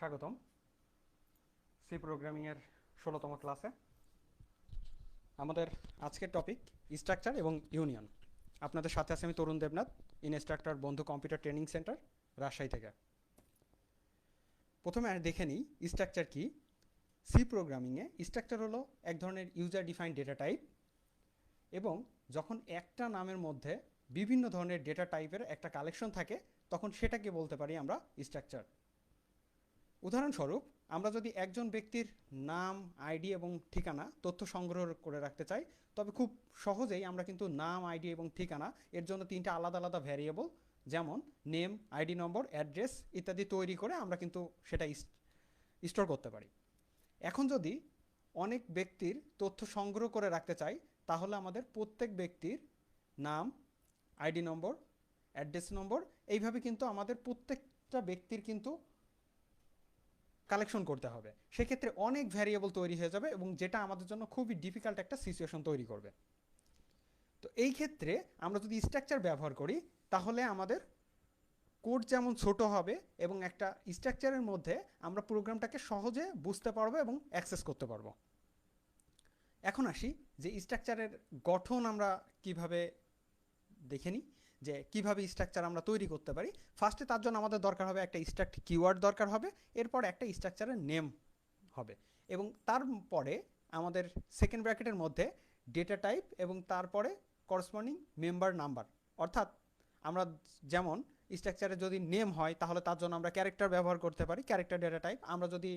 স্বাগতম সি প্রোগ্রামিংয়ের 16তম ক্লাসে। আমাদের আজকের টপিক স্ট্রাকচার এবং ইউনিয়ন। আপনাদের সাথে আছে আমি তরুণ দেবনাথ, ইনস্ট্রাক্টর বন্ধু কম্পিউটার ট্রেনিং সেন্টার, রাজশাহী থেকে। প্রথমে দেখে নিই স্ট্রাকচার কি। সি প্রোগ্রামিংয়ে স্ট্রাকচার হলো এক ধরনের ইউজার ডিফাইন্ড ডেটা টাইপ, এবং যখন একটা নামের মধ্যে বিভিন্ন ধরনের ডেটা টাইপের একটা কালেকশন থাকে তখন সেটাকে বলতে পারি আমরা স্ট্রাকচার। উদাহরণস্বরূপ, আমরা যদি একজন ব্যক্তির নাম, আইডি এবং ঠিকানা তথ্য সংগ্রহ করে রাখতে চাই, তবে খুব সহজেই আমরা কিন্তু নাম, আইডি এবং ঠিকানা এর জন্য তিনটা আলাদা আলাদা ভ্যারিয়েবল, যেমন নেম, আইডি নম্বর, অ্যাড্রেস ইত্যাদি তৈরি করে আমরা কিন্তু সেটা স্টোর করতে পারি। এখন যদি অনেক ব্যক্তির তথ্য সংগ্রহ করে রাখতে চাই, তাহলে আমাদের প্রত্যেক ব্যক্তির নাম, আইডি নম্বর, অ্যাড্রেস নম্বর এইভাবে কিন্তু আমাদের প্রত্যেকটা ব্যক্তির কিন্তু কালেকশন করতে হবে। সেক্ষেত্রে অনেক ভ্যারিয়েবল তৈরি হয়ে যাবে এবং যেটা আমাদের জন্য খুবই ডিফিকাল্ট একটা সিচুয়েশন তৈরি করবে। তো এই ক্ষেত্রে আমরা যদি স্ট্রাকচার ব্যবহার করি, তাহলে আমাদের কোড যেমন ছোট হবে এবং একটা স্ট্রাকচারের মধ্যে আমরা প্রোগ্রামটাকে সহজে বুঝতে পারবো এবং অ্যাক্সেস করতে পারবো। এখন আসি যে স্ট্রাকচারের গঠন আমরা কিভাবে দেখে নিই, যে কিভাবে স্ট্রাকচার আমরা তৈরি করতে পারি। ফার্স্টে তার জন্য আমাদের দরকার হবে একটা স্ট্রাক্ট কিওয়ার্ড দরকার হবে, এরপর একটা স্ট্রাকচারের নেম হবে, এবং তারপরে আমাদের সেকেন্ড ব্র্যাকেটের মধ্যে ডেটা টাইপ এবং তারপরে করসপন্ডিং মেম্বার নাম্বার। অর্থাৎ আমরা যেমন স্ট্রাকচারে যদি নেম হয় তাহলে তার জন্য আমরা ক্যারেক্টার ব্যবহার করতে পারি, ক্যারেক্টার ডেটা টাইপ। আমরা যদি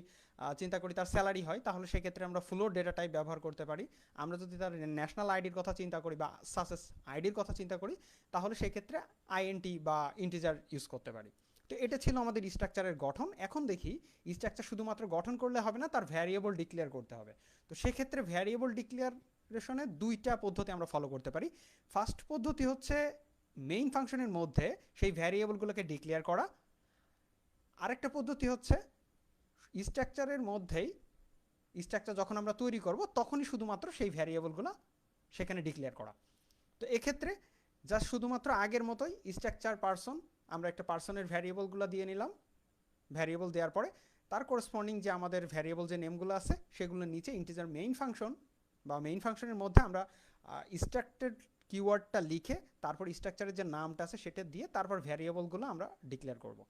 চিন্তা করি তার স্যালারি হয়, তাহলে সেক্ষেত্রে আমরা ফ্লোর ডেটা টাইপ ব্যবহার করতে পারি। আমরা যদি তার ন্যাশনাল আইডির কথা চিন্তা করি বা সাসেস আইডির কথা চিন্তা করি, তাহলে সেক্ষেত্রে আইএনটি বা ইন্টিজার ইউজ করতে পারি। তো এটা ছিল আমাদের স্ট্রাকচারের গঠন। এখন দেখি স্ট্রাকচার শুধুমাত্র গঠন করলে হবে না, তার ভ্যারিয়েবল ডিক্লেয়ার করতে হবে। তো সেক্ষেত্রে ভ্যারিয়েবল ডিক্লেয়ারেশনে দুইটা পদ্ধতি আমরা ফলো করতে পারি। ফার্স্ট পদ্ধতি হচ্ছে মেইন ফাংশনের মধ্যে সেই ভ্যারিয়েবলগুলোকে ডিক্লেয়ার করা। আরেকটা পদ্ধতি হচ্ছে স্ট্রাকচারের মধ্যেই স্ট্রাকচার যখন আমরা তৈরি করব তখনই শুধুমাত্র সেই ভ্যারিয়েবলগুলো সেখানে ডিক্লেয়ার করা। তো এক্ষেত্রে জাস্ট শুধুমাত্র আগের মতোই স্ট্রাকচার পার্সন, আমরা একটা পার্সনের ভ্যারিয়েবলগুলো দিয়ে নিলাম। ভ্যারিয়েবল দেওয়ার পরে তার করসপন্ডিং যে আমাদের ভ্যারিয়েবল যে নেমগুলো আছে সেগুলোর নিচে ইন্টিজার মেইন ফাংশন বা মেইন ফাংশনের মধ্যে আমরা স্ট্রাকটেড কিওয়ার্ডটা লিখে তারপর স্ট্রাকচারের যে নামটা আছে সেটা দিয়ে তারপর ভ্যারিয়েবলগুলো আমরা ডিক্লেয়ার করব।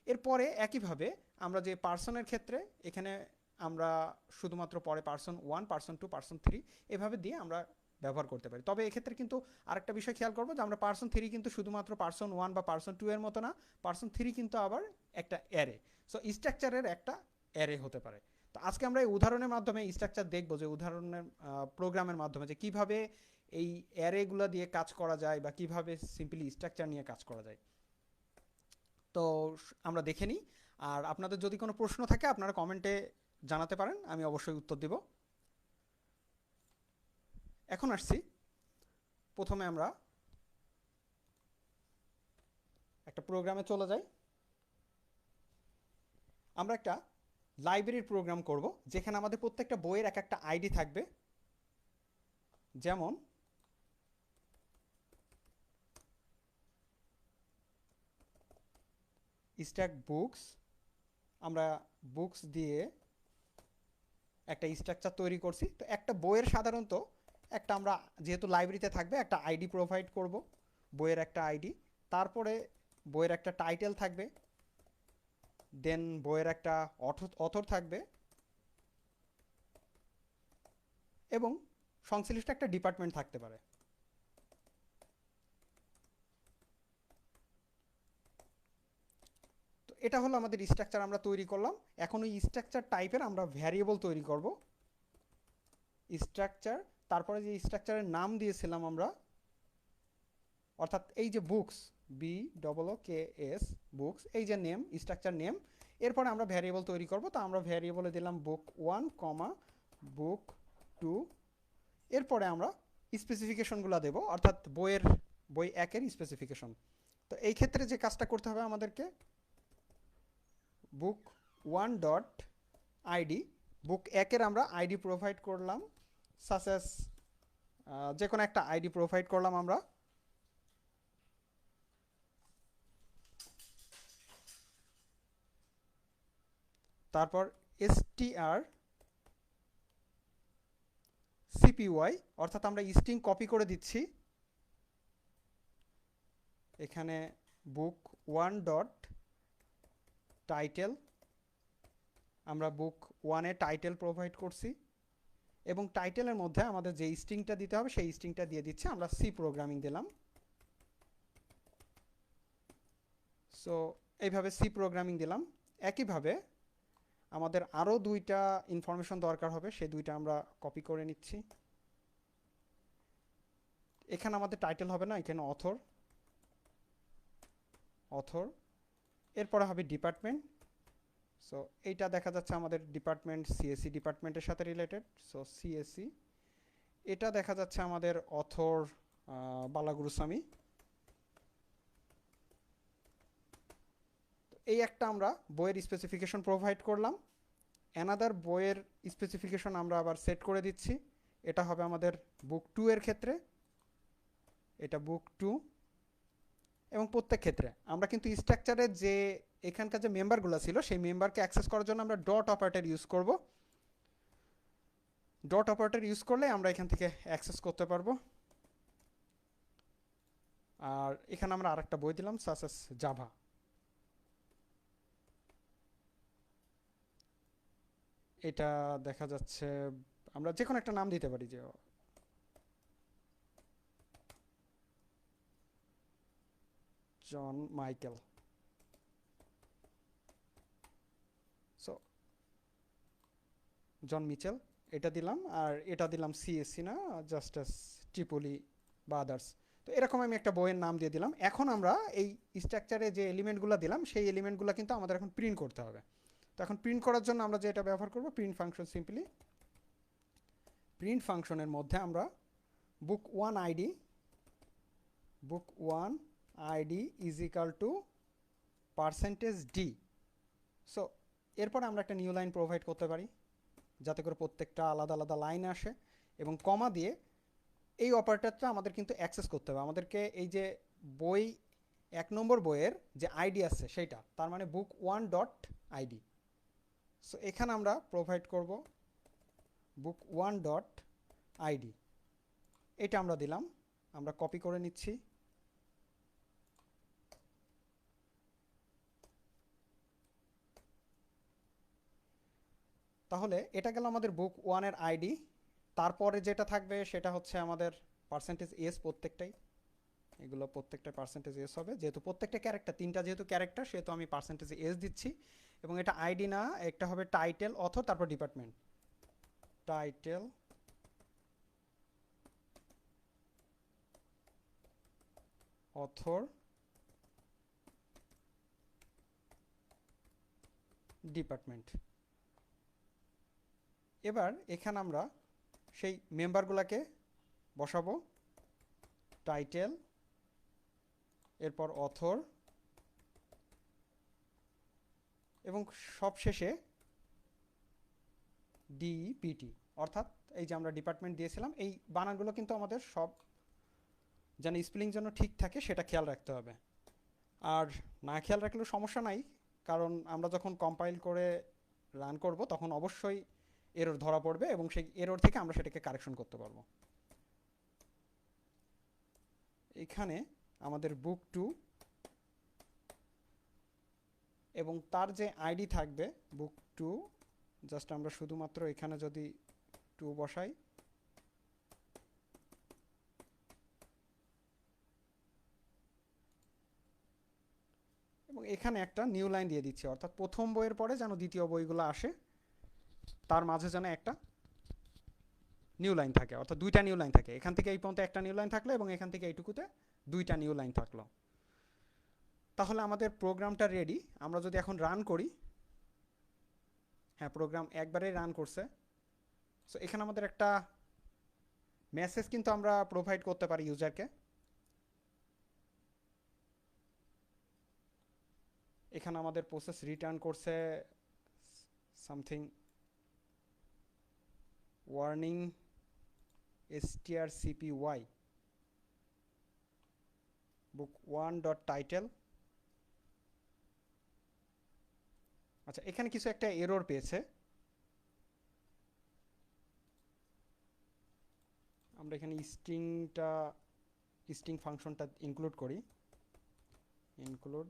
এরপরে একইভাবে আমরা যে পার্সনের ক্ষেত্রে এখানে আমরা শুধুমাত্র পরে পার্সন 1, পার্সন 2, পার্সন 3 এভাবে দিয়ে আমরা ব্যবহার করতে পারি। তবে এক্ষেত্রে কিন্তু আরেকটা বিষয় খেয়াল করবো যে আমরা পার্সন 3 কিন্তু শুধুমাত্র পার্সন 1 বা পার্সন 2 এর মতো না, পার্সন 3 কিন্তু আবার একটা অ্যারে। সো স্ট্রাকচারের একটা অ্যারে হতে পারে। তো আজকে আমরা এই উদাহরণের মাধ্যমে স্ট্রাকচার দেখবো, যে উদাহরণের প্রোগ্রামের মাধ্যমে যে কিভাবে এই অ্যারেগুলো দিয়ে কাজ করা যায় বা কিভাবে সিম্পলি স্ট্রাকচার নিয়ে কাজ করা যায়। তো আমরা দেখে নিই। আর আপনাদের যদি কোনো প্রশ্ন থাকে আপনারা কমেন্টে জানাতে পারেন, আমি অবশ্যই উত্তর দেব। এখন আসছি, প্রথমে আমরা একটা প্রোগ্রামে চলে যাই। আমরা একটা লাইব্রেরির প্রোগ্রাম করব যেখানে আমাদের প্রত্যেকটা বইয়ের এক একটা আইডি থাকবে। যেমন স্ট্যাক বুকস, আমরা বুকস দিয়ে একটা স্ট্রাকচার তৈরি করছি। তো একটা বইয়ের সাধারণত একটা আমরা যেহেতু লাইব্রেরিতে থাকবে একটা আইডি প্রোভাইড করব, বইয়ের একটা আইডি। তারপরে বইয়ের একটা টাইটেল থাকবে, দেন বইয়ের একটা অথর থাকবে, এবং সংশ্লিষ্ট একটা ডিপার্টমেন্ট থাকতে পারে। তো এটা হলো আমাদের স্ট্রাকচার আমরা তৈরি করলাম। এখন ওই স্ট্রাকচার টাইপের আমরা ভ্যারিয়েবল তৈরি করব। স্ট্রাকচার, তারপরে যে স্ট্রাকচারের নাম দিয়েছিলাম আমরা, অর্থাৎ এই যে বুকস, BOOKS বুকস, এই যে নেম, স্ট্রাকচার নেম, এরপরে আমরা ভ্যারিয়েবল তৈরি করব। তো আমরা ভ্যারিয়েবলে দিলাম বুক 1, বুক 2। এরপরে আমরা স্পেসিফিকেশনগুলো দেব, অর্থাৎ বই একের স্পেসিফিকেশন। তো এই ক্ষেত্রে যে কাজটা করতে হবে আমাদেরকে, বুক 1 ডট আইডি, বুক একের আমরা আইডি প্রোভাইড করলাম, সাসেস যে কোনো একটা আইডি প্রোভাইড করলাম আমরা। তারপর str cpy, অর্থাৎ আমরা স্ট্রিং কপি করে দিচ্ছি এখানে বুক ওয়ান ডট টাইটেল, আমরা বুক ওয়ানে টাইটেল প্রোভাইড করছি এবং টাইটেলের মধ্যে আমাদের যে স্ট্রিংটা দিতে হবে সেই স্ট্রিংটা দিয়ে দিচ্ছি, আমরা সি প্রোগ্রামিং দিলাম। সো এইভাবে সি প্রোগ্রামিং দিলাম। একইভাবে আমাদের আরও দুইটা ইনফরমেশন দরকার হবে, সেই দুইটা আমরা কপি করে নিচ্ছি। এখানে আমাদের টাইটেল হবে না, এখানে অথর, এরপরে হবে ডিপার্টমেন্ট। সো এইটা দেখা যাচ্ছে আমাদের ডিপার্টমেন্ট সিএসসি ডিপার্টমেন্টের সাথে রিলেটেড, সো সিএসসি। এটা দেখা যাচ্ছে আমাদের অথর বালাগুরুস্বামী। এই একটা আমরা বইয়ের স্পেসিফিকেশন প্রোভাইড করলাম। অ্যানাদার বইয়ের স্পেসিফিকেশন আমরা আবার সেট করে দিচ্ছি। এটা হবে আমাদের বুক 2 এর ক্ষেত্রে, এটা বুক 2। এবং প্রত্যেক ক্ষেত্রে আমরা কিন্তু স্ট্রাকচারের যে এখানকার যে মেম্বারগুলো ছিল সেই মেম্বারকে অ্যাক্সেস করার জন্য আমরা ডট অপারেটর ইউজ করব। ডট অপারেটর ইউজ করলে আমরা এখান থেকে অ্যাক্সেস করতে পারবো। আর এখানে আমরা আরেকটা বই দিলাম সাসেস জাভা। এটা দেখা যাচ্ছে আমরা যে কোনো একটা নাম দিতে পারি, যে জন মাইকেল। সো জন মিচেল এটা দিলাম, আর এটা দিলাম সিএসসি না, জাস্ট এস ট্রিপলি বা আদার্স। তো এরকম আমি একটা বইয়ের নাম দিয়ে দিলাম। এখন আমরা এই স্ট্রাকচারে যে এলিমেন্টগুলো দিলাম সেই এলিমেন্টগুলো কিন্তু আমাদের এখন প্রিন্ট করতে হবে। তো এখন প্রিন্ট করার জন্য আমরা যেটা ব্যবহার করব প্রিন্ট ফাংশন। সিম্পলি প্রিন্ট ফাংশনের মধ্যে আমরা book one ID is equal to %d। So এরপরে আমরা একটা নিউ লাইন প্রোভাইড করতে পারি যাতে করে প্রত্যেকটা আলাদা আলাদা লাইন আসে, এবং কমা দিয়ে এই অপারেটরটা আমাদের কিন্তু অ্যাক্সেস করতে হবে। আমাদেরকে এই যে বই 1 নম্বর বইয়ের যে আইডি আছে সেইটা, তার মানে book one dot ID. So এখানে আমরা প্রোভাইড করব বুক ওয়ান ডট আইডি, এটা আমরা দিলাম। আমরা কপি করে নিচ্ছি। তাহলে এটা গেল আমাদের বুক ওয়ানের আইডি। তারপরে যেটা থাকবে সেটা হচ্ছে আমাদের %s, প্রত্যেকটাই এগুলো প্রত্যেকটা %s হবে, যেহেতু প্রত্যেকটা ক্যারেক্টার, তিনটা যেহেতু ক্যারেক্টার সেহেতু আমি %s দিচ্ছি। এবং এটা আইডি না, একটা হবে টাইটেল, অথর, তারপর ডিপার্টমেন্ট। Title, author, department. এবার এখানে আমরা সেই মেম্বারগুলোকে বসাবো, টাইটেল, এরপর অথর, এবং সবশেষে ডিপিটি। অর্থাৎ এই যে আমরা ডিপার্টমেন্ট দিয়েছিলাম, এই বানানগুলো কিন্তু আমাদের সব যেন স্পেলিং যেন ঠিক থাকে সেটা খেয়াল রাখতে হবে। আর না খেয়াল রাখলেও সমস্যা নাই, কারণ আমরা যখন কম্পাইল করে রান করব তখন অবশ্যই এরর ধরা পড়বে এবং সেই এরর থেকে আমরা সেটাকে কারেকশন করতে পারবো। এখানে আমাদের বুক 2 এবং তার যে আইডি থাকবে বুক 2, জাস্ট আমরা শুধুমাত্র এখানে যদি 2 বসাই, এবং এখানে একটা নিউ লাইন দিয়ে দিচ্ছি, অর্থাৎ প্রথম বইয়ের পরে যেন দ্বিতীয় বইগুলো আসে তার মাঝে যেন একটা নিউ লাইন থাকে, অর্থাৎ দুইটা নিউ লাইন থাকে। এখান থেকে এই পর্যন্ত একটা নিউ লাইন থাকলো এবং এখান থেকে এইটুকুতে দুইটা নিউ লাইন থাকলো। তাহলে আমাদের প্রোগ্রামটা রেডি। আমরা যদি এখন রান করি, হ্যাঁ প্রোগ্রাম একবারেই রান করছে। সো এখানে আমাদের একটা মেসেজ কিন্তু আমরা প্রোভাইড করতে পারি ইউজারকে। এখানে আমাদের প্রসেস রিটার্ন করছে something warning strcpy book 1 dot title আচ্ছা, এখানে কিছু একটা এরর পেয়েছে। আমরা এখানে স্ট্রিং ফাংশনটা ইনক্লুড করি, include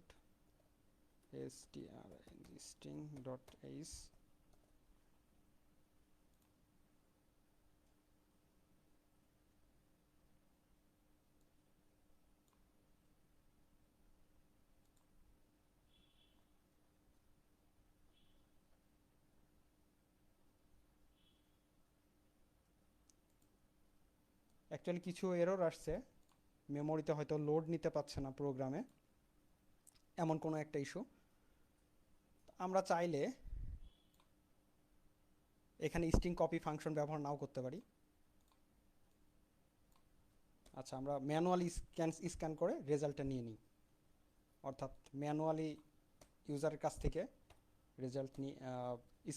string dot h। Actually কিছু এরর আসছে, মেমোরিতে হয়তো লোড নিতে পারছে না প্রোগ্রামে, এমন কোনো একটা ইস্যু। আমরা চাইলে এখানে স্ট্রিং কপি ফাংশন ব্যবহার নাও করতে পারি। আচ্ছা, আমরা ম্যানুয়ালি স্ক্যান করে রেজাল্টটা নিয়ে নিই, অর্থাৎ ম্যানুয়ালি ইউজারের কাছ থেকে রেজাল্ট নিয়ে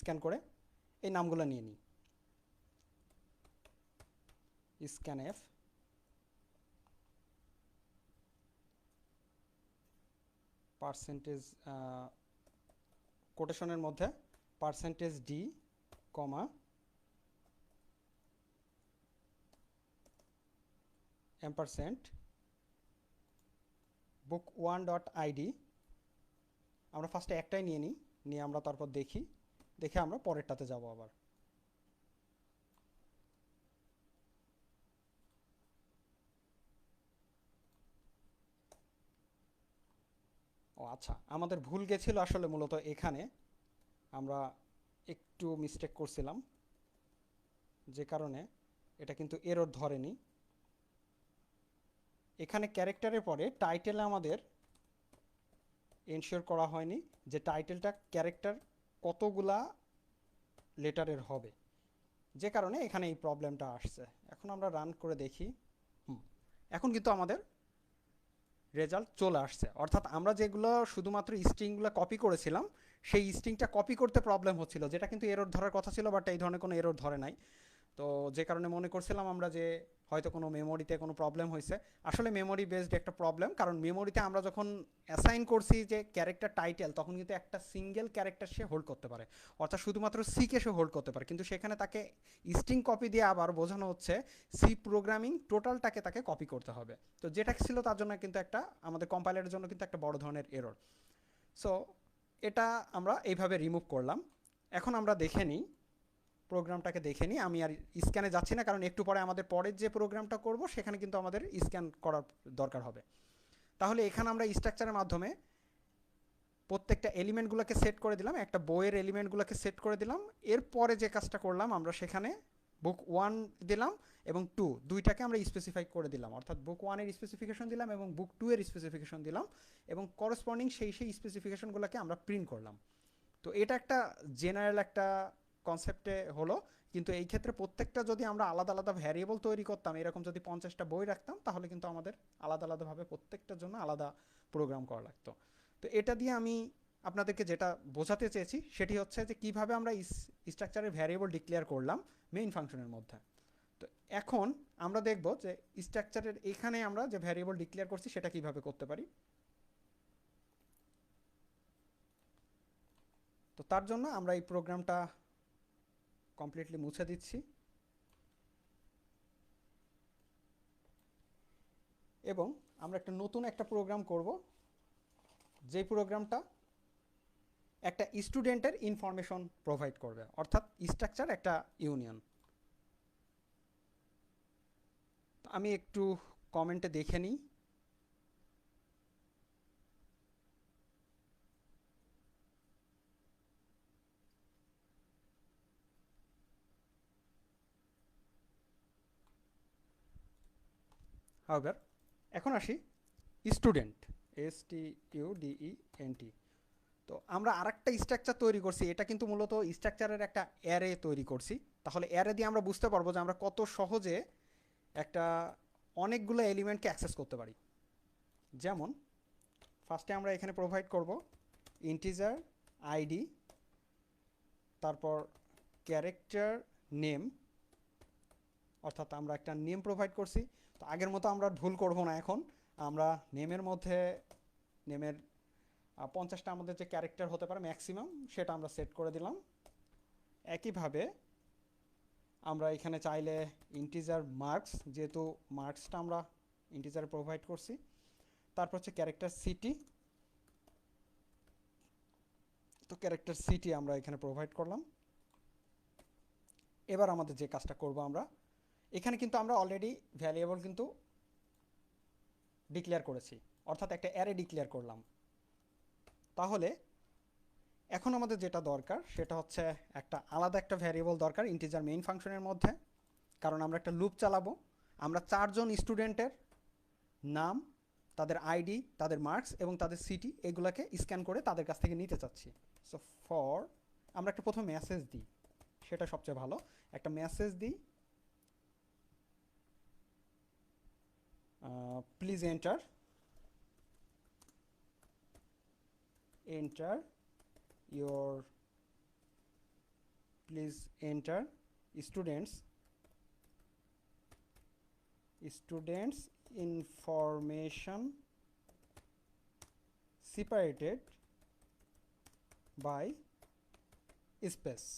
স্ক্যান করে এই নামগুলো নিয়ে নিই। স্ক্যানএফ পার্সেন্টেজ কোটেশনের মধ্যে %d, ampersand book1.id। আমরা ফার্স্টে একটাই নিয়ে নিই, নিয়ে আমরা তারপর দেখে আমরা পরেরটাতে যাব আবার। ও আচ্ছা, আমাদের ভুল গেছিল আসলে মূলত এখানে, আমরা একটু মিস্টেক করছিলাম, যে কারণে এটা কিন্তু এরর ধরেনি। এখানে ক্যারেক্টারের পরে টাইটেলে আমাদের এনশিওর করা হয়নি যে টাইটেলটা ক্যারেক্টার কতগুলা লেটারের হবে, যে কারণে এখানে এই প্রবলেমটা আসছে। এখন আমরা রান করে দেখি, এখন কিন্তু আমাদের রেজাল্ট চলে আসছে। অর্থাৎ আমরা যেগুলো শুধুমাত্র স্ট্রিংগুলো কপি করেছিলাম, সেই স্ট্রিংটা কপি করতে প্রবলেম হচ্ছিল, যেটা কিন্তু এরর ধরার কথা ছিল, বাট এই ধরনের কোনো এরর ধরে নাই। তো যে কারণে মনে করছিলাম আমরা যে হয়তো কোনো মেমোরিতে কোনো প্রবলেম হয়েছে, আসলে মেমোরি বেসড একটা প্রবলেম। কারণ মেমোরিতে আমরা যখন অ্যাসাইন করছি যে ক্যারেক্টার টাইটেল, তখন কিন্তু একটা সিঙ্গেল ক্যারেক্টার সে হোল্ড করতে পারে, অর্থাৎ শুধুমাত্র সিকে সে হোল্ড করতে পারে। কিন্তু সেখানে তাকে স্ট্রিং কপি দিয়ে আবার বোঝানো হচ্ছে সি প্রোগ্রামিং টোটালটাকে তাকে কপি করতে হবে। তো যেটা ছিল তার জন্য কিন্তু একটা আমাদের কম্পাইলারের জন্য কিন্তু একটা বড় ধরনের এরর। সো এটা আমরা এইভাবে রিমুভ করলাম। এখন আমরা দেখে নিই, প্রোগ্রামটাকে দেখে নিই। আমি আর স্ক্যানে যাচ্ছি না, কারণ একটু পরে আমাদের পরের যে প্রোগ্রামটা করব সেখানে কিন্তু আমাদের স্ক্যান করার দরকার হবে। তাহলে এখানে আমরা স্ট্রাকচারের মাধ্যমে প্রত্যেকটা এলিমেন্টগুলোকে সেট করে দিলাম, একটা বইয়ের এলিমেন্টগুলোকে সেট করে দিলাম। এরপরে যে কাজটা করলাম, আমরা সেখানে বুক 1 দিলাম এবং 2 দুইটাকে আমরা স্পেসিফাই করে দিলাম, অর্থাৎ বুক 1 এর স্পেসিফিকেশন দিলাম এবং বুক 2 এর স্পেসিফিকেশন দিলাম, এবং করসপন্ডিং সেই স্পেসিফিকেশনগুলোকে আমরা প্রিন্ট করলাম। তো এটা একটা জেনারেল একটা কনসেপ্টে হলো, কিন্তু এই ক্ষেত্রে প্রত্যেকটা যদি আমরা আলাদা আলাদা ভ্যারিয়েবল তৈরি করতাম, এরকম যদি 50টা বই রাখতাম, তাহলে কিন্তু আমাদের আলাদা আলাদাভাবে প্রত্যেকটার জন্য আলাদা প্রোগ্রাম করা লাগতো। তো এটা দিয়ে আমি আপনাদেরকে যেটা বোঝাতে চেয়েছি সেটি হচ্ছে যে কিভাবে আমরা স্ট্রাকচারের ভ্যারিয়েবল ডিক্লেয়ার করলাম মেইন ফাংশনের মধ্যে। তো এখন আমরা দেখব যে স্ট্রাকচারের এখানে আমরা যে ভ্যারিয়েবল ডিক্লেয়ার করছি সেটা কিভাবে করতে পারি। তো তার জন্য আমরা এই প্রোগ্রামটা কমপ্লিটলি মুছে দিচ্ছি এবং আমরা একটা নতুন একটা প্রোগ্রাম করব, যে প্রোগ্রামটা একটা স্টুডেন্টের ইনফরমেশন প্রোভাইড করবে, অর্থাৎ স্ট্রাকচার একটা ইউনিয়ন। আমি একটু কমেন্টে দেখে নিই। হাউএভার এখন আসি স্টুডেন্ট, STUDENT। তো আমরা আরেকটা স্ট্রাকচার তৈরি করছি, এটা কিন্তু মূলত স্ট্রাকচারের একটা অ্যারে তৈরি করছি। তাহলে অ্যারে দিয়ে আমরা বুঝতে পারবো যে আমরা কত সহজে একটা অনেকগুলো এলিমেন্টকে অ্যাক্সেস করতে পারি। যেমন ফার্স্টে আমরা এখানে প্রোভাইড করব ইন্টিজার আইডি, তারপর ক্যারেক্টার নেম, অর্থাৎ আমরা একটা নেম প্রোভাইড করছি। তো আগের মতো আমরা ভুল করব না, এখন আমরা নেমের মধ্যে নেমের 50টা আমাদের যে ক্যারেক্টার হতে পারে ম্যাক্সিমাম, সেটা আমরা সেট করে দিলাম। একইভাবে আমরা এখানে চাইলে ইন্টিজার মার্কস, যেহেতু মার্কসটা আমরা ইন্টিজারে প্রোভাইড করছি, তারপর হচ্ছে ক্যারেক্টার সিটি। তো ক্যারেক্টার সিটি আমরা এখানে প্রোভাইড করলাম। এবার আমাদের যে কাজটা করব, আমরা এখানে কিন্তু আমরা অলরেডি ভ্যারিয়েবল কিন্তু ডিক্লেয়ার করেছি, অর্থাৎ একটা অ্যারে ডিক্লেয়ার করলাম। তাহলে এখন আমাদের যেটা দরকার সেটা হচ্ছে একটা আলাদা একটা ভ্যারিয়েবল দরকার ইন্টিজার মেইন ফাংশনের মধ্যে, কারণ আমরা একটা লুপ চালাবো। আমরা 4 জন স্টুডেন্টের নাম, তাদের আইডি, তাদের মার্কস এবং তাদের সিটি এগুলোকে স্ক্যান করে তাদের কাছ থেকে নিতে চাচ্ছি। সো ফর আমরা একটা প্রথম মেসেজ দিই, সেটা সবচেয়ে ভালো। একটা মেসেজ দিই, please enter your please enter students information separated by space.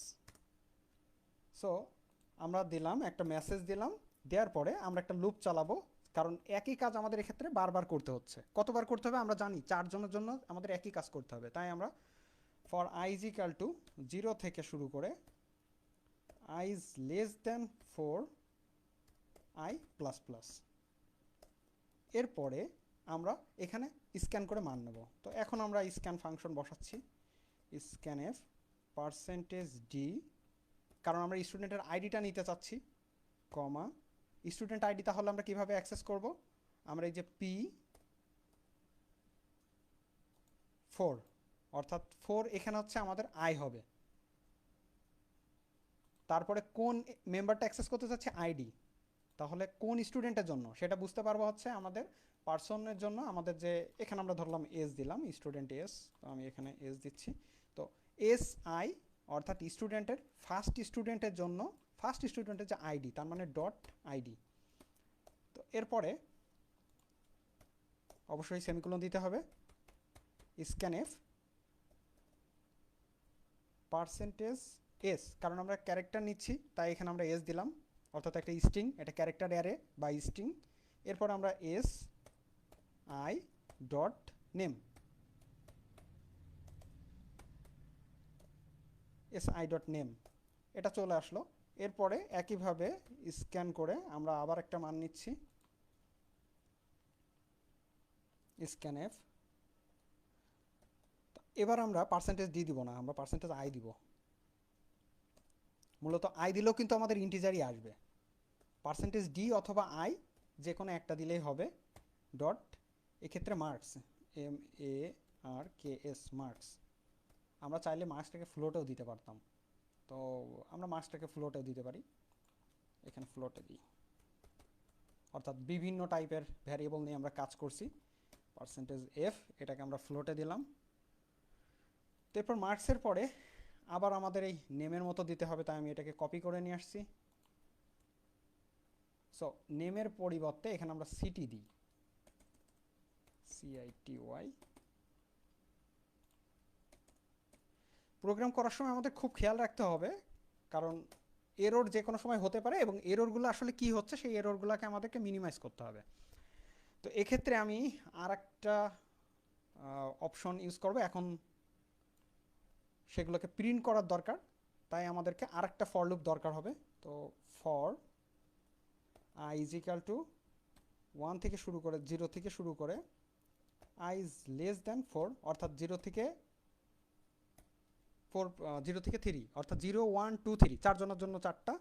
So আমরা দিলাম, একটা মেসেজ দিলাম, দেওয়ার পরে আমরা একটা লুপ চালাবো, কারণ একই কাজ আমাদের এক্ষেত্রে বারবার করতে হচ্ছে। কতবার করতে হবে আমরা জানি, 4 জনের জন্য আমাদের একই কাজ করতে হবে। তাই আমরা for i is equal to 0 থেকে শুরু করে i is less than 4 i plus plus, এরপরে আমরা এখানে স্ক্যান করে মান নেব। তো এখন আমরা স্ক্যান ফাংশন বসাচ্ছি, স্ক্যানএফ পার্সেন্টেজ ডি, কারণ আমরা স্টুডেন্টের আইডিটা নিতে চাচ্ছি, কমা স্টুডেন্ট আইডি। তাহলে আমরা কিভাবে অ্যাক্সেস করব? আমরা এই যে P4, অর্থাৎ 4 এখানে হচ্ছে আমাদের আই হবে। তারপরে কোন মেম্বারটা অ্যাক্সেস করতে চাচ্ছে? আইডি। তাহলে কোন স্টুডেন্টের জন্য সেটা বুঝতে পারবো হচ্ছে আমাদের পার্সনের জন্য। আমাদের যে এখানে আমরা ধরলাম এস দিলাম, স্টুডেন্ট এস, তো আমি এখানে এস দিচ্ছি। তো এস আই অর্থাৎ স্টুডেন্টের ফার্স্ট স্টুডেন্টের জন্য, ফার্স্ট স্টুডেন্টের যে আইডি, তার মানে ডট আইডি। তো এরপরে অবশ্যই সেমিকোলন দিতে হবে। স্ক্যানএফ পার্সেন্টেজ এস, কারণ আমরা ক্যারেক্টার নিচ্ছি তাই এখানে আমরা এস দিলাম, অর্থাৎ একটা স্ট্রিং, এটা ক্যারেক্টার অ্যারে বা স্ট্রিং। এরপর আমরা S I dot name, S I dot name, এটা চলে আসলো। এরপরে একইভাবে স্ক্যান করে আমরা আবার একটা মান নিচ্ছি, স্ক্যানএফ। এবার আমরা পার্সেন্টেজ ডি দিব না, আমরা পার্সেন্টেজ আই দিব। মূলত আই দিলেও কিন্তু আমাদের ইন্টিজারই আসবে। পার্সেন্টেজ ডি অথবা আই যে কোনো একটা দিলেই হবে। ডট এক্ষেত্রে মার্কস, MARKS মার্কস। আমরা চাইলে মার্কসটাকে ফ্লোটেও দিতে পারতাম, তো আমরা মার্কসটাকে ফ্লোটেও দিতে পারি। এখানে ফ্লোটে দিই, অর্থাৎ বিভিন্ন টাইপের ভ্যারিয়েবল নিয়ে আমরা কাজ করছি। পার্সেন্টেজ এফ, এটাকে আমরা ফ্লোটে দিলাম। তারপর মার্কসের পরে আবার আমাদের এই নেমের মতো দিতে হবে, তাই আমি এটাকে কপি করে নিয়ে আসছি। সো নেমের পরিবর্তে এখানে আমরা সিটি দিই, CITY। প্রোগ্রাম করার সময় আমাদের খুব খেয়াল রাখতে হবে, কারণ এরর যে কোনো সময় হতে পারে এবং এররগুলো আসলে কি হচ্ছে সেই এররগুলোকে আমাদেরকে মিনিমাইজ করতে হবে। তো এক্ষেত্রে আমি আর একটা অপশন ইউজ করব, এখন সেগুলোকে প্রিন্ট করার দরকার, তাই আমাদেরকে আর একটা ফর লুপ দরকার হবে। তো for i is equal to 1 থেকে শুরু করে, 0 থেকে শুরু করে i is less than 4, অর্থাৎ 0 থেকে 3, অর্থাৎ 0 1 2 3, 4 জনের জন্য 4টা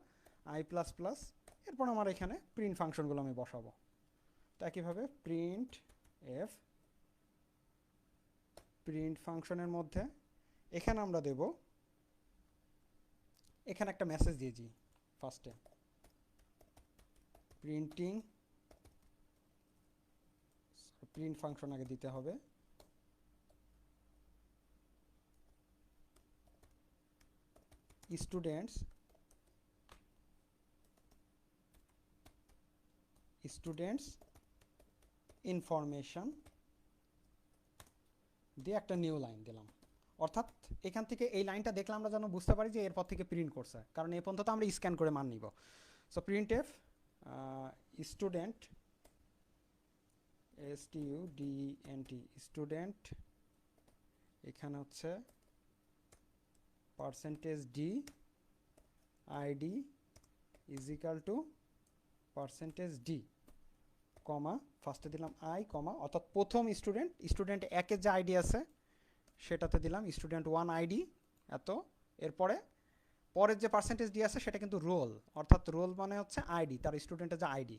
i প্লাস প্লাস। এরপর আমার এখানে প্রিন্ট ফাংশনগুলো আমি বসাবো। তো একইভাবে প্রিন্ট এফ, প্রিন্ট ফাংশনের মধ্যে এখানে আমরা দেব, এখানে একটা মেসেজ দিয়েছি ফার্স্টে, প্রিন্টিং, প্রিন্ট ফাংশন আগে দিতে হবে। স্টুডেন্টস ইনফরমেশন দিয়ে একটা নিউ লাইন দিলাম। অর্থাৎ এখান থেকে এই লাইনটা দেখলে আমরা যেন বুঝতে পারি যে এরপর থেকে প্রিন্ট করছে, কারণ এই পর্যন্ত আমরা স্ক্যান করে মান নিব। So print F student STUDENT student, এখানে হচ্ছে %d ID is equal to %d, কমা ফার্স্টে দিলাম আই, কমা অর্থাৎ প্রথম স্টুডেন্ট একের যে আইডি আছে সেটাতে দিলাম স্টুডেন্ট 1 আইডি এত। এরপরে পরের যে %d আছে সেটা কিন্তু রোল, অর্থাৎ রোল মানে হচ্ছে আইডি, তার স্টুডেন্টের যে আইডি,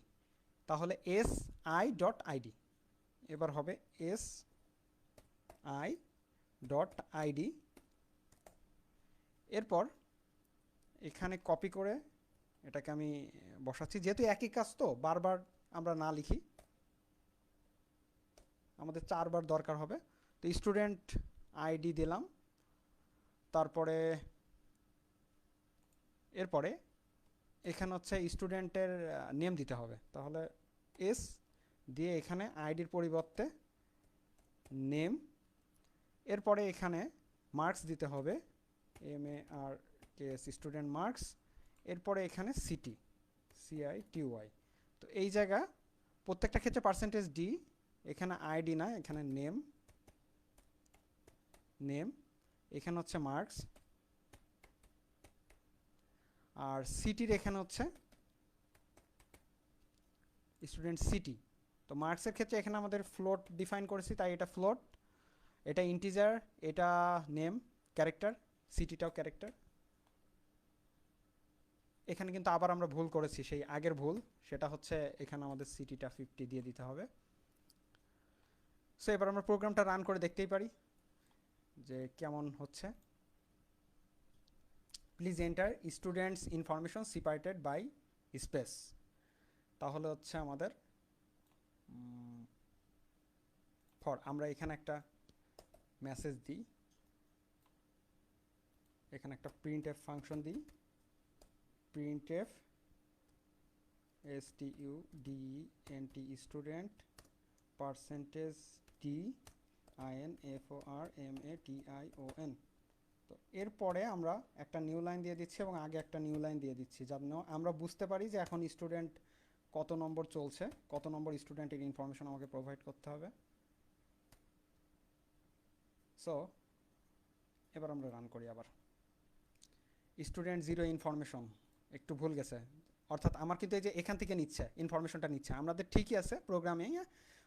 তাহলে SI.ID। এবার হবে SI.ID। এরপর এখানে কপি করে এটাকে আমি বসাচ্ছি, যেহেতু একই কাজ তো বারবার আমরা না লিখি, আমাদের 4 বার দরকার হবে। তো স্টুডেন্ট আইডি দিলাম, তারপরে এরপরে এখানে হচ্ছে স্টুডেন্টের নেম দিতে হবে, তাহলে এস দিয়ে এখানে আইডির পরিবর্তে নেম। এরপরে এখানে মার্কস দিতে হবে, MARKS স্টুডেন্ট মার্কস। এরপরে এখানে CITY। তো এই জায়গা প্রত্যেকটা ক্ষেত্রে %d, এখানে আইডি না, এখানে নেম, এখানে হচ্ছে মার্কস, আর সিটির এখানে হচ্ছে স্টুডেন্ট সিটি। তো মার্কসের ক্ষেত্রে এখানে আমাদের ফ্লোট ডিফাইন করেছি, তাই এটা ফ্লোট, এটা ইন্টিজার, এটা নেম ক্যারেক্টার, সিটিটাও ক্যারেক্টার। এখানে কিন্তু আবার আমরা ভুল করেছি, সেই আগের ভুল, সেটা হচ্ছে এখানে আমাদের সিটিটা 50 দিয়ে দিতে হবে। সো এবার আমরা প্রোগ্রামটা রান করে দেখতেই পারি যে কেমন হচ্ছে। Please enter students information separated by space. তাহলে হচ্ছে আমাদের আমরা এখানে একটা মেসেজ দিই, এখানে একটা printf ফাংশন দিই, printf STUDENT student %d INFORMATION। তো এরপরে আমরা একটা নিউ লাইন দিয়ে দিচ্ছি এবং আগে একটা নিউ লাইন দিয়ে দিচ্ছি, যেন আমরা বুঝতে পারি যে এখন স্টুডেন্ট কত নম্বর চলছে, কত নম্বর স্টুডেন্টের ইনফরমেশন আমাকে প্রোভাইড করতে হবে। সো এবার আমরা রান করি আবার। স্টুডেন্ট 0 ইনফরমেশন, একটু ভুল গেছে, অর্থাৎ আমার কিন্তু এই যে এখান থেকে নিচ্ছে ইনফরমেশনটা নিচ্ছে, আমাদের ঠিকই আছে প্রোগ্রামিংয়ে,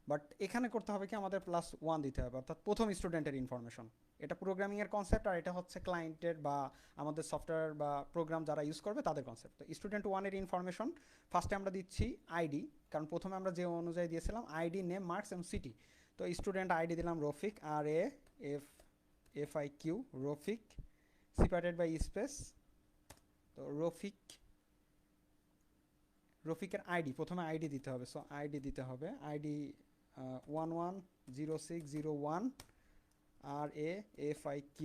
বাট এখানে করতে হবে কি আমাদের +1 দিতে হবে, অর্থাৎ প্রথম স্টুডেন্টের ইনফরমেশন। এটা প্রোগ্রামিংয়ের কনসেপ্ট, আর এটা হচ্ছে ক্লায়েন্টের বা আমাদের সফটওয়্যার বা প্রোগ্রাম যারা ইউজ করবে তাদের কনসেপ্ট। তো স্টুডেন্ট 1 এর ইনফরমেশন ফার্স্টে আমরা দিচ্ছি আইডি, কারণ প্রথমে আমরা যে অনুযায়ী দিয়েছিলাম আইডি, নেম, মার্কস এবং সিটি। তো স্টুডেন্ট আইডি দিলাম Rafiq, RAFIQ, Rafiq, separated by space. তো রফিকের আইডি, প্রথমে আইডি দিতে হবে, সো আইডি দিতে হবে, আইডি 110601 RAFIQ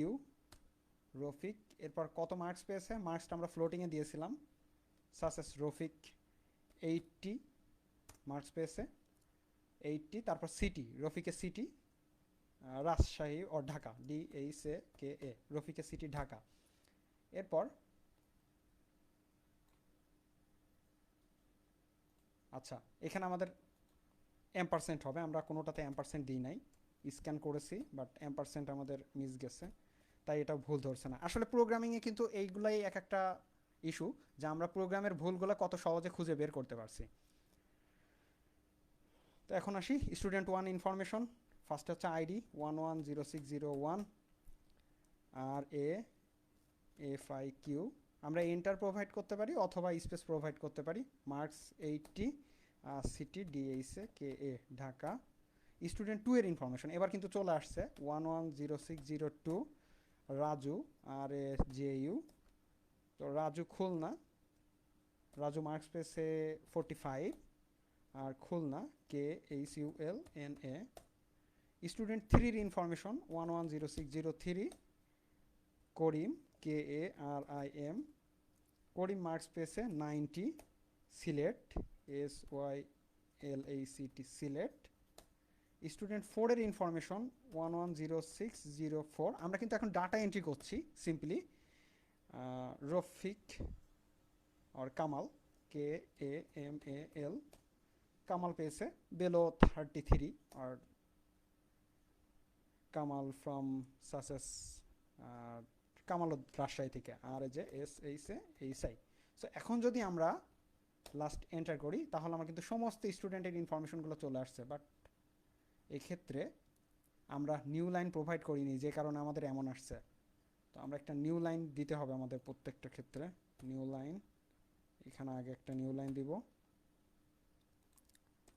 রফিক। এরপর কত মার্কস পেয়েছে, মার্কসটা আমরা ফ্লোটিংয়ে দিয়েছিলাম, সাসেস রফিক 80 মার্কস পেয়েছে, 80। তারপর সিটি, রফিকের সিটি রাজশাহী ও ঢাকা, DHAKA, রফিকের সিটি ঢাকা। এরপর আচ্ছা, এখানে আমাদের % হবে, আমরা কোনোটাতে % দিই নাই, স্ক্যান করেছি বাট % আমাদের মিস গেছে, তাই এটা ভুল ধরছে না। আসলে প্রোগ্রামিংয়ে কিন্তু এইগুলাই এক একটা ইস্যু, যে আমরা প্রোগ্রামের ভুলগুলো কত সহজে খুঁজে বের করতে পারছি। তো এখন আসি স্টুডেন্ট 1 ইনফরমেশন। ফার্স্ট হচ্ছে আইডি 110601 RAFIQ, আমরা এন্টার প্রোভাইড করতে পারি অথবা স্পেস প্রোভাইড করতে পারি, marks 80, city DHAKA Dhaka. Student 2 এর ইনফরমেশন এবার কিন্তু চলে আসছে 110602 রাজু, RAJU। তো রাজু খুলনা, রাজু মার্কস পেয়েছে 45, আর খুলনা KHULNA। স্টুডেন্ট 3 এর ইনফরমেশন 110603 করিম, KARIM, করিম মার্কস পেয়েছে 90, সিলেট, SYLACT, সিলেট। স্টুডেন্ট 4 এর ইনফরমেশন 110604, আমরা কিন্তু এখন ডাটা এন্ট্রি করছি সিম্পলি। রফিক আর কামাল, KAMAL, কামাল পেয়েছে below 33, R Kamal from সাসেস, Kamal Rajshahi থেকে, আর এই যে SHAHI। সো এখন যদি আমরা লাস্ট এন্টার করি তাহলে আমার কিন্তু সমস্ত স্টুডেন্টের ইনফরমেশনগুলো চলে আসছে, বাট এক্ষেত্রে আমরা নিউ লাইন প্রোভাইড করিনি, যে কারণে আমাদের এমন আসছে। তো আমরা একটা নিউ লাইন দিতে হবে আমাদের প্রত্যেকটা ক্ষেত্রে। নিউ লাইন, এখানে আগে একটা নিউ লাইন দিব,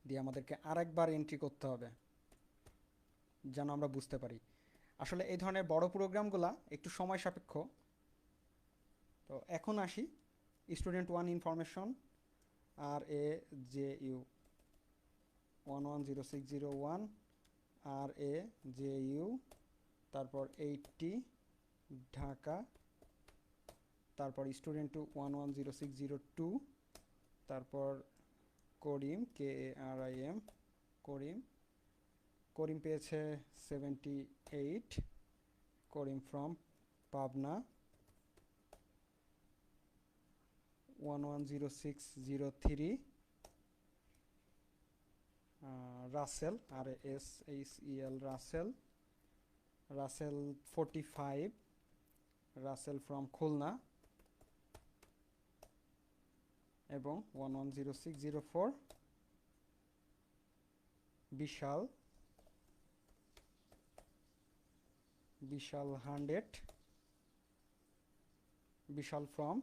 দিয়ে আমাদেরকে আরেকবার এন্ট্রি করতে হবে যেন আমরা বুঝতে পারি। আসলে এই ধরনের বড় প্রোগ্রামগুলো একটু সময় সাপেক্ষ। তো এখন আসি স্টুডেন্ট 1 ইনফরমেশন, RAJU 110601, RAJU, তারপর 80 ঢাকা, তারপর স্টুডেন্ট 110602, তারপর করিম, KARIM, করিম পেয়েছে 78, Karim from Pabna 110603, Rasel, RASHEL, Rasel 45, Rasel from Khulna, এবং 110604 Bishal 100, Bishal from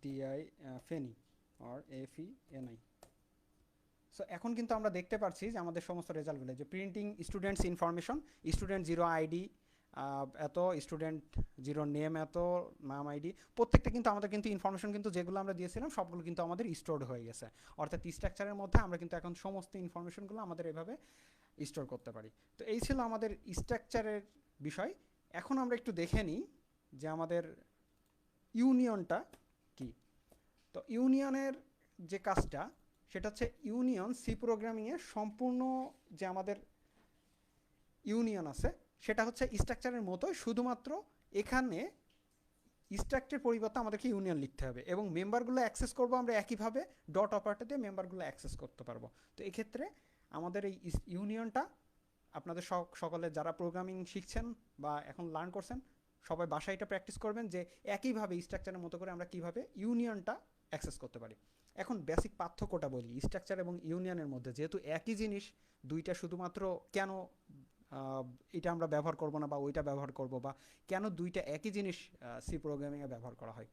DI Feni or FENI। So এখন কিন্তু আমরা দেখতে পাচ্ছি যে আমাদের সমস্ত রেজাল্টগুলো, যে printing students information, student 0 ID এত, স্টুডেন্ট 0 নেম এত, নাম আইডি, প্রত্যেকটা কিন্তু আমাদের কিন্তু ইনফরমেশন কিন্তু যেগুলো আমরা দিয়েছিলাম সবগুলো কিন্তু আমাদের স্টোরড হয়ে গেছে। অর্থাৎ স্ট্রাকচারের মধ্যে আমরা কিন্তু এখন সমস্ত ইনফরমেশনগুলো আমাদের এভাবে স্টোর করতে পারি। তো এই ছিল আমাদের স্ট্রাকচারের বিষয়। এখন আমরা একটু দেখে নিই যে আমাদের ইউনিয়নটা কি। তো ইউনিয়নের যে কাজটা সেটা হচ্ছে ইউনিয়ন সি প্রোগ্রামিংয়ের সম্পূর্ণ যে আমাদের ইউনিয়ন আছে সেটা হচ্ছে স্ট্রাকচারের মতো, শুধুমাত্র এখানে স্ট্রাকচার পরিবর্তে আমাদেরকে ইউনিয়ন লিখতে হবে, এবং মেম্বারগুলো অ্যাক্সেস করবো আমরা একইভাবে ডট অপারেটর দিয়ে মেম্বারগুলো অ্যাক্সেস করতে পারবো। তো এক্ষেত্রে আমাদের এই ইউনিয়নটা আপনাদের সকলে যারা প্রোগ্রামিং শিখছেন বা এখন লার্ন করছেন সবাই বাসায় এটা প্র্যাকটিস করবেন, যে একইভাবে স্ট্রাকচারের মতো করে আমরা কিভাবে ইউনিয়নটা অ্যাক্সেস করতে পারি। এখন বেসিক পার্থক্যটা বলি স্ট্রাকচার এবং ইউনিয়নের মধ্যে, যেহেতু একই জিনিস, দুইটা শুধুমাত্র কেন এটা আমরা ব্যবহার করব না বা ওইটা ব্যবহার করব, বা কেন দুইটা একই জিনিস সি প্রোগ্রামিংয়ে ব্যবহার করা হয়,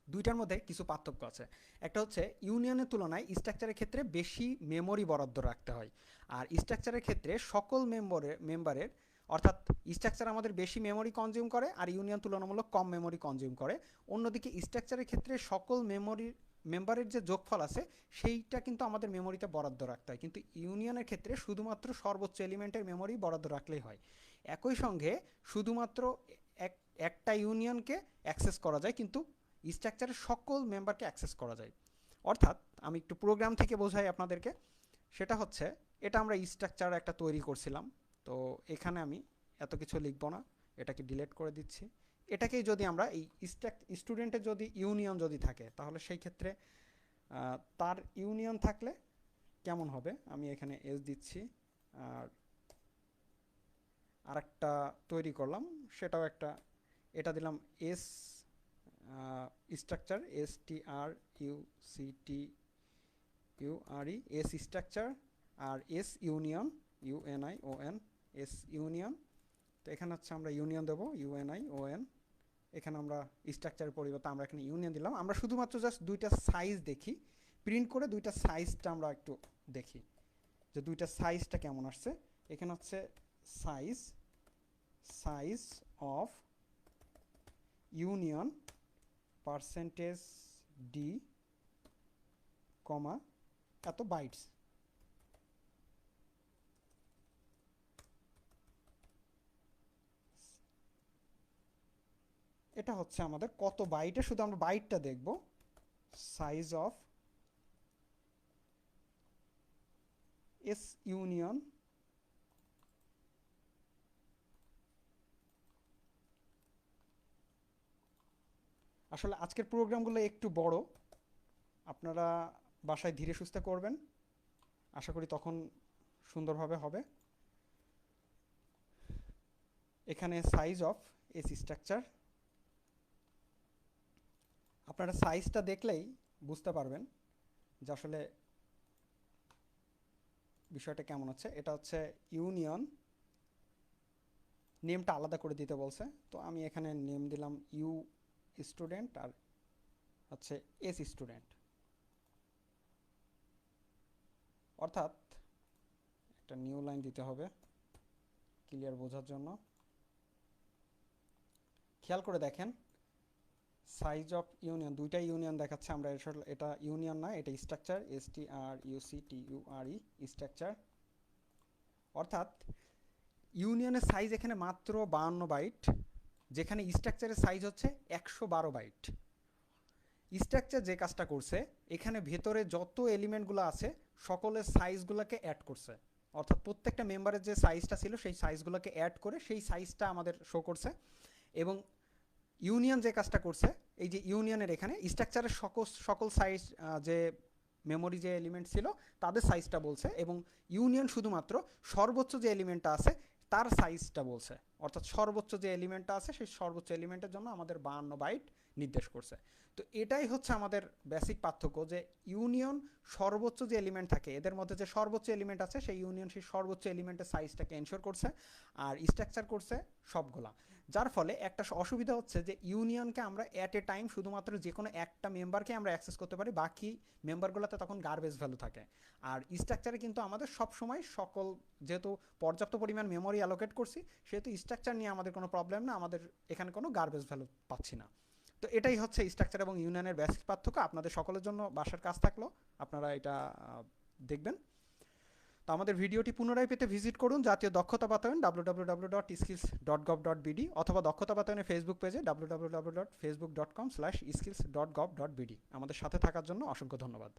দুইটার মধ্যে কিছু পার্থক্য আছে। একটা হচ্ছে ইউনিয়নের তুলনায় স্ট্রাকচারের ক্ষেত্রে বেশি মেমোরি বরাদ্দ রাখতে হয়, আর স্ট্রাকচারের ক্ষেত্রে সকল মেম্বারের অর্থাৎ স্ট্রাকচার আমাদের বেশি মেমোরি কনজিউম করে আর ইউনিয়ন তুলনামূলক কম মেমোরি কনজিউম করে। অন্যদিকে স্ট্রাকচারের ক্ষেত্রে সকল মেম্বারের যে যোগফল আছে সেইটা কিন্তু আমাদের মেমোরিতে বরাদ্দ রাখতে হয়, কিন্তু ইউনিয়নের ক্ষেত্রে শুধুমাত্র সর্বোচ্চ এলিমেন্টের মেমোরি বরাদ্দ রাখলেই হয়। একই সঙ্গে শুধুমাত্র একটা ইউনিয়নকে অ্যাক্সেস করা যায়, কিন্তু স্ট্রাকচারের সকল মেম্বারকে অ্যাক্সেস করা যায়। অর্থাৎ আমি একটু প্রোগ্রাম থেকে বোঝাই আপনাদেরকে, সেটা হচ্ছে এটা আমরা স্ট্রাকচার একটা তৈরি করছিলাম। তো এখানে আমি এত কিছু লিখব না, এটাকে ডিলিট করে দিচ্ছি। এটাকেই যদি আমরা এই স্টুডেন্টের যদি ইউনিয়ন যদি থাকে তাহলে সেই ক্ষেত্রে তার ইউনিয়ন থাকলে কেমন হবে, আমি এখানে এস দিচ্ছি, আর আরেকটা তৈরি করলাম, সেটাও একটা, এটা দিলাম S structure, STRUCTURE, S structure, আর S union, UNION, S union. তো এখানে হচ্ছে আমরা ইউনিয়ন দেবো, UNION। এখানে আমরা স্ট্রাকচারের পরিবর্তে আমরা এখানে ইউনিয়ন দিলাম। আমরা শুধুমাত্র জাস্ট দুইটা সাইজ দেখি, প্রিন্ট করে দুইটা সাইজটা আমরা একটু দেখি যে দুইটা সাইজটা কেমন আসছে। এখানে হচ্ছে সাইজ অফ ইউনিয়ন %d, এত বাইটস। এটা হচ্ছে আমাদের কত বাইটে, শুধু আমরা বাইটটা দেখব। সাইজ অফ এস ইউনিয়ন আসলে আজকের প্রোগ্রামগুলো একটু বড়, আপনারা বাসায় ধীরে সুস্থে করবেন, আশা করি তখন সুন্দরভাবে হবে। এখানে সাইজ অফ এস স্ট্রাকচার, আপনারা সাইজটা দেখলেই বুঝতে পারবেন যে আসলে বিষয়টা কেমন হচ্ছে। এটা হচ্ছে ইউনিয়ন, নেমটা আলাদা করে দিতে বলছে, তো আমি এখানে নেম দিলাম ইউ স্টুডেন্ট আর হচ্ছে এস স্টুডেন্ট। অর্থাৎ একটা নিউ লাইন দিতে হবে ক্লিয়ার বোঝার জন্য। খেয়াল করে দেখেন সাইজ অফ ইউনিয়ন, দুইটাই ইউনিয়ন দেখাচ্ছে, আমরা এটা ইউনিয়ন না, এটা স্ট্রাকচার, STRUCTURE স্ট্রাকচার। অর্থাৎ ইউনিয়নের সাইজ এখানে মাত্র 52 বাইট, যেখানে স্ট্রাকচারের সাইজ হচ্ছে 112 বাইট। স্ট্রাকচার যে কাজটা করছে, এখানে ভেতরে যত এলিমেন্টগুলো আছে সকলের সাইজগুলোকে অ্যাড করছে, অর্থাৎ প্রত্যেকটা মেম্বারের যে সাইজটা ছিল সেই সাইজগুলোকে অ্যাড করে সেই সাইজটা আমাদের শো করছে। এবং ইউনিয়ন যে কাজটা করছে, এই যে ইউনিয়নের এখানে স্ট্রাকচারের সকল সাইজ যে মেমোরি যে এলিমেন্ট ছিল তাদের সাইজটা বলছে, এবং ইউনিয়ন শুধুমাত্র সর্বোচ্চ যে এলিমেন্টটা আছে তার সাইজটা বলছে। অর্থাৎ সর্বোচ্চ যে এলিমেন্টটা আছে সেই সর্বোচ্চ এলিমেন্টের জন্য আমাদের 52 বাইট নির্দেশ করছে। তো এটাই হচ্ছে আমাদের বেসিক পার্থক্য, যে ইউনিয়ন সর্বোচ্চ যে এলিমেন্ট থাকে এদের মধ্যে যে সর্বোচ্চ এলিমেন্ট আছে সেই ইউনিয়ন সেই সর্বোচ্চ এলিমেন্টের সাইজটাকে এনশোর করছে, আর স্ট্রাকচার করছে সবগুলা। যার ফলে একটা অসুবিধা হচ্ছে যে ইউনিয়নকে আমরা অ্যাট এ টাইম শুধুমাত্র যে কোনো একটা মেম্বারকে আমরা অ্যাক্সেস করতে পারি, বাকি মেম্বারগুলোতে তখন গার্বেজ ভ্যালু থাকে। আর স্ট্রাকচারে কিন্তু আমাদের সব সময় সকল, যেহেতু পর্যাপ্ত পরিমাণ মেমোরি অ্যালোকেট করছি, সেহেতু স্ট্রাকচার নিয়ে আমাদের কোনো প্রবলেম না, আমাদের এখানে কোনো গার্বেজ ভ্যালু পাচ্ছি না। তো এটাই হচ্ছে স্ট্রাকচার এবং ইউনিয়নের বেসিক পার্থক্য। আপনাদের সকলের জন্য বাসার কাজ থাকলো, আপনারা এটা দেখবেন। তো আমাদের ভিডিওটি পুনরায় পেতে ভিজিট করুন জাতীয় দক্ষতা বাতায়ন www.skills.gov.bd অথবা দক্ষতা বাতায়নের ফেসবুক পেজে www.facebook.com/skills.gov.bd। আমাদের সাথে থাকার জন্য অসংখ্য ধন্যবাদ।